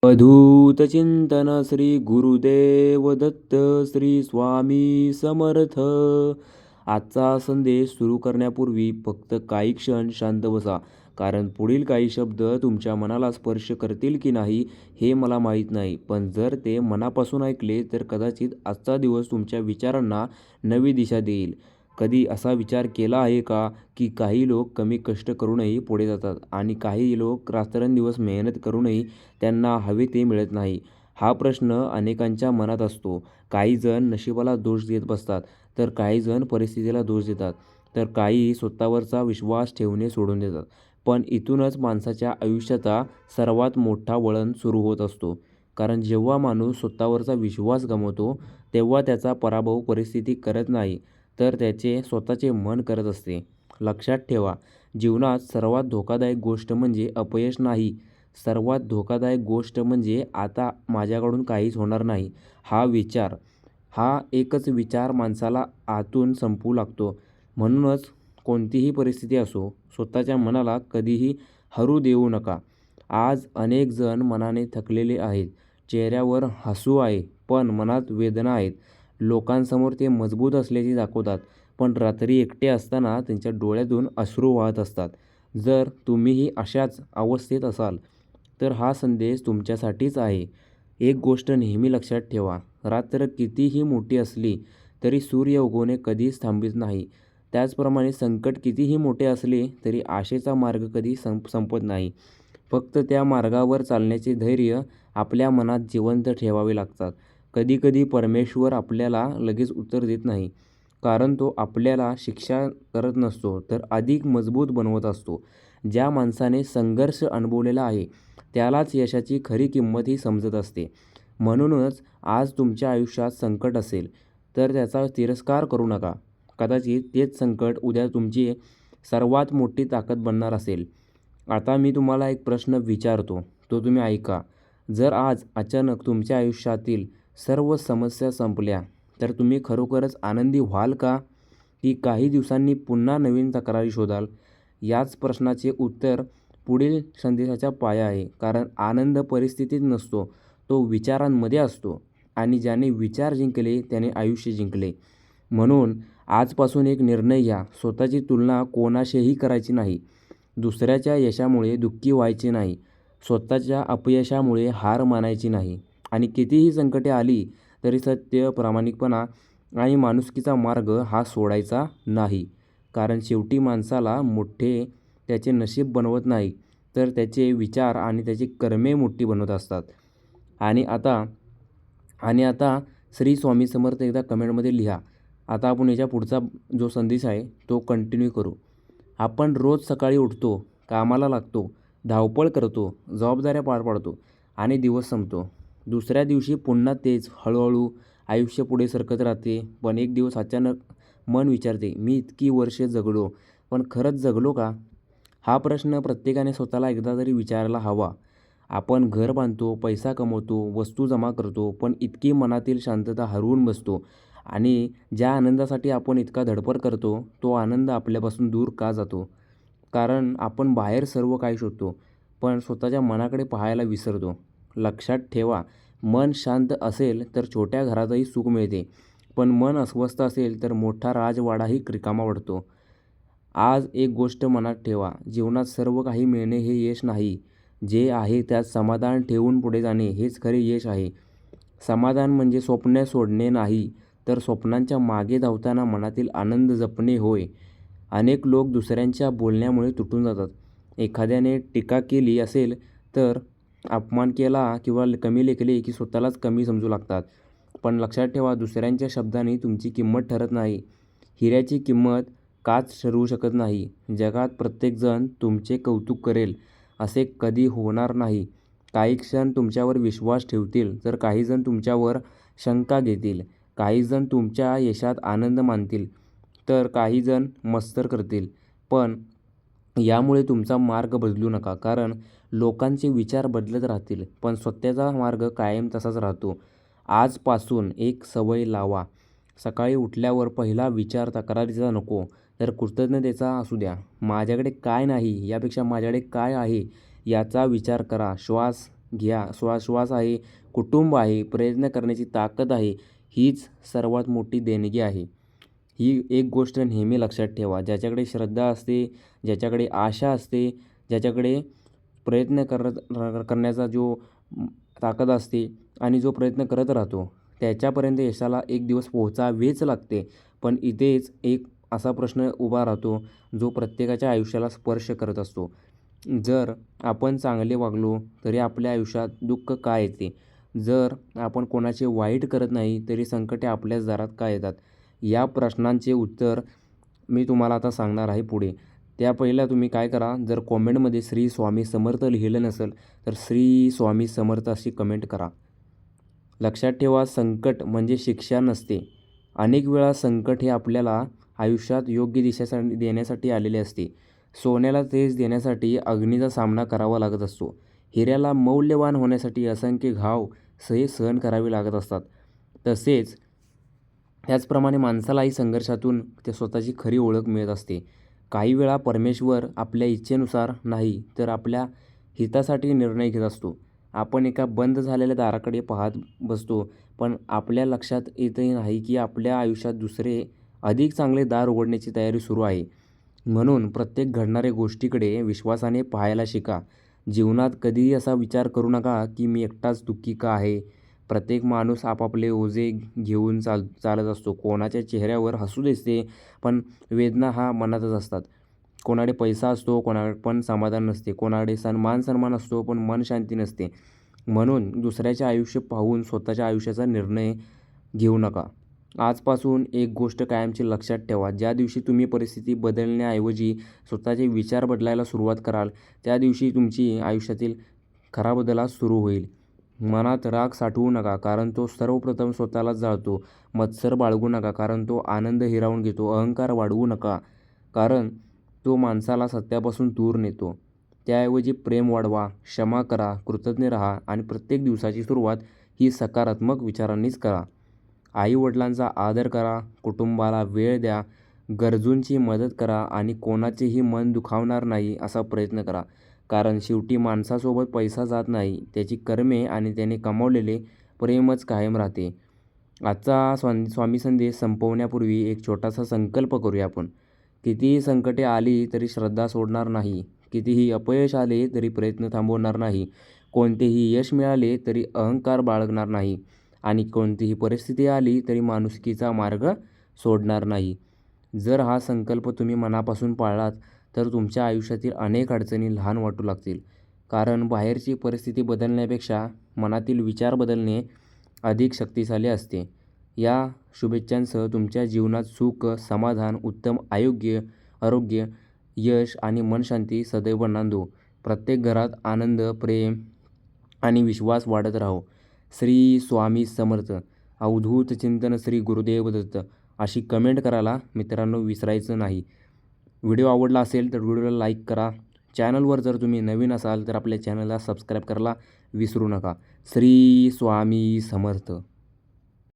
अवधूत चिंतन श्री गुरुदेव दत्त श्री स्वामी समर्थ. आजचा संदेश सुरू करण्यापूर्वी फक्त काही क्षण शांत बसा, कारण पुढील काही शब्द तुमच्या मनाला स्पर्श करतील की नाही हे मला माहीत नाही, पण जर ते मनापासून ऐकले तर कदाचित आजचा दिवस तुमच्या विचारांना नवी दिशा देईल. कधी असा विचार केला आहे का की काही लोक कमी कष्ट करूनही पुढे जातात आणि काही लोक रात्रंदिवस मेहनत करूनही त्यांना हवे ते मिळत नाही? हा प्रश्न अनेकांच्या मनात असतो. काही जण नशिबाला दोष देत बसतात, तर काही जण परिस्थितीला दोष देतात, तर काही स्वतःवरचा विश्वास ठेवणे सोडून देतात. पण इथूनच माणसाच्या आयुष्याचा सर्वात मोठा वळण सुरू होत असतो. कारण जेव्हा माणूस स्वतःवरचा विश्वास गमावतो, तेव्हा त्याचा पराभव परिस्थिती करत नाही, तर त्याचे स्वतःचे मन करत असते. लक्षात ठेवा, जीवनात सर्वात धोकादायक गोष्ट म्हणजे अपयश नाही. सर्वात धोकादायक गोष्ट म्हणजे आता माझ्याकडून काहीच होणार नाही हा विचार. हा एकच विचार माणसाला आतून संपवू लागतो. म्हणूनच कोणतीही परिस्थिती असो, स्वतःच्या मनाला कधीही हरू देऊ नका. आज अनेक जण मनाने थकलेले आहेत. चेहऱ्यावर हसू आहे, पण मनात वेदना आहेत. लोकांसमोर ते मजबूत असल्याचे दाखवतात, पण रात्री एकटे असताना त्यांच्या डोळ्यातून अश्रू वाहत असतात. जर तुम्हीही अशाच अवस्थेत असाल, तर हा संदेश तुमच्यासाठीच आहे. एक गोष्ट नेहमी लक्षात ठेवा, रात्र कितीही मोठी असली तरी सूर्य उगवणे कधीच थांबत नाही. त्याचप्रमाणे संकट कितीही मोठे असले तरी आशेचा मार्ग कधी संपत नाही. फक्त त्या मार्गावर चालण्याचे धैर्य आपल्या मनात जिवंत ठेवावे लागतात. कधीकधी परमेश्वर आपल्याला लगेच उत्तर देत नाही, कारण तो आपल्याला शिक्षा करत नसतो, तर अधिक मजबूत बनवत असतो. ज्या माणसाने संघर्ष अनुभवलेला आहे त्यालाच यशाची खरी किंमतही समजत असते. म्हणूनच आज तुमच्या आयुष्यात संकट असेल तर त्याचा तिरस्कार करू नका. कदाचित तेच संकट उद्या तुमची सर्वात मोठी ताकद बनणार असेल. आता मी तुम्हाला एक प्रश्न विचारतो, तो तुम्ही ऐका. जर आज अचानक तुमच्या आयुष्यातील सर्व समस्या संपल्या, तर तुम्ही खरोखरच आनंदी व्हाल का? की काही दिवसांनी पुन्हा नवीन तक्रारी शोधाल? याच प्रश्नाचे उत्तर पुढील संदेशाचा पाया आहे. कारण आनंद परिस्थितीत नसतो, तो विचारांमध्ये असतो. आणि ज्याने विचार जिंकले त्याने आयुष्य जिंकले. म्हणून आजपासून एक निर्णय घ्या, स्वतःची तुलना कोणाशीही करायची नाही. दुसऱ्याच्या यशामुळे दुःखी व्हायचे नाही. स्वतःच्या अपयशामुळे हार मानायची नाही. आणि कितीही संकटे आली तरी सत्य, प्रामाणिकपणा आणि माणुसकीचा मार्ग हा सोडायचा नाही. कारण शेवटी माणसाला मोठे त्याचे नशीब बनवत नाही, तर त्याचे विचार आणि त्याची कर्मे मोठी बनवत असतात. आणि आता आणि आता श्री स्वामी समर्थ एकदा कमेंटमध्ये लिहा. आता आपण याच्या पुढचा जो संदेश आहे तो कंटिन्यू करू. आपण रोज सकाळी उठतो, कामाला लागतो, धावपळ करतो, जबाबदाऱ्या पार पाडतो आणि दिवस संपतो. दुसऱ्या दिवशी पुन्हा तेच. हळूहळू आयुष्य पुढे सरकत राहते. पण एक दिवस अचानक मन विचारते, मी इतकी वर्षे जगलो, पण खरंच जगलो का? हा प्रश्न प्रत्येकाने स्वतःला एकदा तरी विचारायला हवा. आपण घर बांधतो, पैसा कमवतो, वस्तू जमा करतो, पण इतकी मनातील शांतता हरवून बसतो. आणि ज्या आनंदासाठी आपण इतका धडपड करतो, तो आनंद आपल्यापासून दूर का जातो? कारण आपण बाहेर सर्व काही शोधतो, पण स्वतःच्या मनाकडे पाहायला विसरतो. लक्षात ठेवा, मन शांत असेल तर छोट्या घरातही सुख मिळते, पण मन अस्वस्थ असेल तर मोठा राजवाडाही रिकामा वाटतो. आज एक गोष्ट मनात ठेवा, जीवनात सर्व काही मिळणे हे यश नाही. जे आहे त्यात समाधान ठेवून पुढे जाणे हेच खरे यश आहे. समाधान म्हणजे स्वप्ने सोडणे नाही, तर स्वप्नांच्या मागे धावताना मनातील आनंद जपणे होय. अनेक लोक दुसऱ्यांच्या बोलण्यामुळे तुटून जातात. एखाद्याने टीका केली असेल तर अपमान केला किंवा कमी लेखले की स्वतःलाच कमी समजू लागतात. पण लक्षात ठेवा, दुसऱ्यांच्या शब्दांनी तुमची किंमत ठरत नाही. हिऱ्याची किंमत काच ठरवू शकत नाही. जगात प्रत्येकजण तुमचे कौतुक करेल असे कधी होणार नाही. काही क्षण तुमच्यावर विश्वास ठेवतील, तर काही जण तुमच्यावर शंका घेतील. काही जण तुमच्या यशात आनंद मानतील, तर काही जण मत्सर करतील. पण यामुळे तुमचा मार्ग बदलू नका, कारण लोकांचे विचार बदलत राहतील, पण स्वतःचा मार्ग कायम तसाच राहतो. आजपासून एक सवय लावा. सकाळी उठल्यावर पहिला विचार तक्रारीचा नको, तर कृतज्ञतेचा असू द्या. माझ्याकडे काय नाही यापेक्षा माझ्याकडे काय आहे याचा विचार करा. श्वास घ्या. श्वास आहे, कुटुंब आहे, प्रयत्न करण्याची ताकद आहे, हीच सर्वात मोठी देणगी आहे. ही एक गोष्ट नेहमी लक्षात ठेवा. ज्याच्याकडे श्रद्धा असते, ज्याच्याकडे आशा असते, ज्याच्याकडे प्रयत्न करण्याचा जो ताकद असते आणि जो प्रयत्न करत राहतो, त्याच्यापर्यंत यशाला एक दिवस पोहोचावेच लागते. पण इथेच एक असा प्रश्न उभा राहतो, जो प्रत्येकाच्या आयुष्याला स्पर्श करत असतो. जर आपण चांगले वागलो तरी आपल्या आयुष्यात दुःख का येते? जर आपण कोणाचे वाईट करत नाही तरी संकटे आपल्याच दारात का येतात? या प्रश्नांचे उत्तर मी तुम्हाला आता सांगणार आहे पुढे. त्या पहिला तुम्ही काय करा, जर कॉमेंटमध्ये श्री स्वामी समर्थ लिहिलं नसेल तर श्री स्वामी समर्थ अशी कमेंट करा. लक्षात ठेवा, संकट म्हणजे शिक्षा नसते. अनेक वेळा संकट हे आपल्याला आयुष्यात योग्य दिशा देण्यासाठी आलेले असते. सोन्याला तेज देण्यासाठी अग्नीचा सामना करावा लागत असतो. हिऱ्याला मौल्यवान होण्यासाठी असंख्य घाव सहन करावे लागत असतात. त्याचप्रमाणे माणसालाही संघर्षातून ते स्वतःची खरी ओळख मिळत असते. काही वेळा परमेश्वर आपल्या इच्छेनुसार नाही तर आपल्या हितासाठी निर्णय घेत असतो. आपण एका बंद झालेल्या दाराकडे पाहत बसतो, पण आपल्या लक्षात येतही नाही की आपल्या आयुष्यात दुसरे अधिक चांगले दार उघडण्याची तयारी सुरू आहे. म्हणून प्रत्येक घडणाऱ्या गोष्टीकडे विश्वासाने पाहायला शिका. जीवनात कधीही असा विचार करू नका की मी एकटाच दुःखी का आहे. प्रत्येक माणूस आपापले ओझे घेऊन चालत असतो. कोणाच्या चेहऱ्यावर हसू दिसते, पण वेदना हा मनातच असतात. कोणाकडे पैसा असतो, कोणाकडे पण समाधान नसते. कोणाकडे सन्मान असतो, पण मन शांती नसते. म्हणून दुसऱ्याचे आयुष्य पाहून स्वतःच्या आयुष्याचा निर्णय घेऊ नका. आजपासून एक गोष्ट कायमची लक्षात ठेवा. ज्या दिवशी तुम्ही परिस्थिती बदलण्याऐवजी स्वतःचे विचार बदलायला सुरुवात कराल, त्या दिवशी तुमची आयुष्यातील खरा बदल सुरू होईल. मनात राग साठवू नका, कारण तो सर्वप्रथम स्वतःलाच जाळतो. मत्सर बाळगू नका, कारण तो आनंद हिरावून घेतो. अहंकार वाढवू नका, कारण तो माणसाला सत्यापासून दूर नेतो. त्याऐवजी प्रेम वाढवा, क्षमा करा, कृतज्ञ राहा आणि प्रत्येक दिवसाची सुरुवात ही सकारात्मक विचारांनीच करा. आई-वडिलांचा आदर करा, कुटुंबाला वेळ द्या, गरजूंची मदत करा आणि कोणाचेही मन दुखावणार नाही असा प्रयत्न करा. कारण शेवटी माणसासोबत पैसा जात नाही, त्याची कर्मे आणि त्याने कमावलेले प्रेमच कायम राहते. आजचा स्वामी संदेश संपवण्यापूर्वी एक छोटासा संकल्प करूया आपण. कितीही संकटे आली तरी श्रद्धा सोडणार नाही. कितीही अपयश आले तरी प्रयत्न थांबवणार नाही. कोणतेही यश मिळाले तरी अहंकार बाळगणार नाही आणि कोणतीही परिस्थिती आली तरी माणुसकीचा मार्ग सोडणार नाही. जर हा संकल्प तुम्ही मनापासून पाळलात तर तुमच्या आयुष्यातील अनेक अडचणी लहान वाटू लागतील. कारण बाहेरची परिस्थिती बदलण्यापेक्षा मनातील विचार बदलणे अधिक शक्तिशाली असते. या शुभेच्छांसह तुमच्या जीवनात सुख, समाधान, उत्तम आरोग्य, यश आणि मनशांती सदैव नांदो. प्रत्येक घरात आनंद, प्रेम आणि विश्वास वाढत राहो. श्री स्वामी समर्थ. अवधूत चिंतन श्री गुरुदेव दत्त अशी कमेंट करायला मित्रांनो विसरायचं नाही. व्हिडिओ आवडला असेल तर व्हिडिओला लाईक करा. चॅनलवर जर तुम्ही नवीन असाल तर आपल्या चॅनलला सबस्क्राईब करायला विसरू नका. श्री स्वामी समर्थ.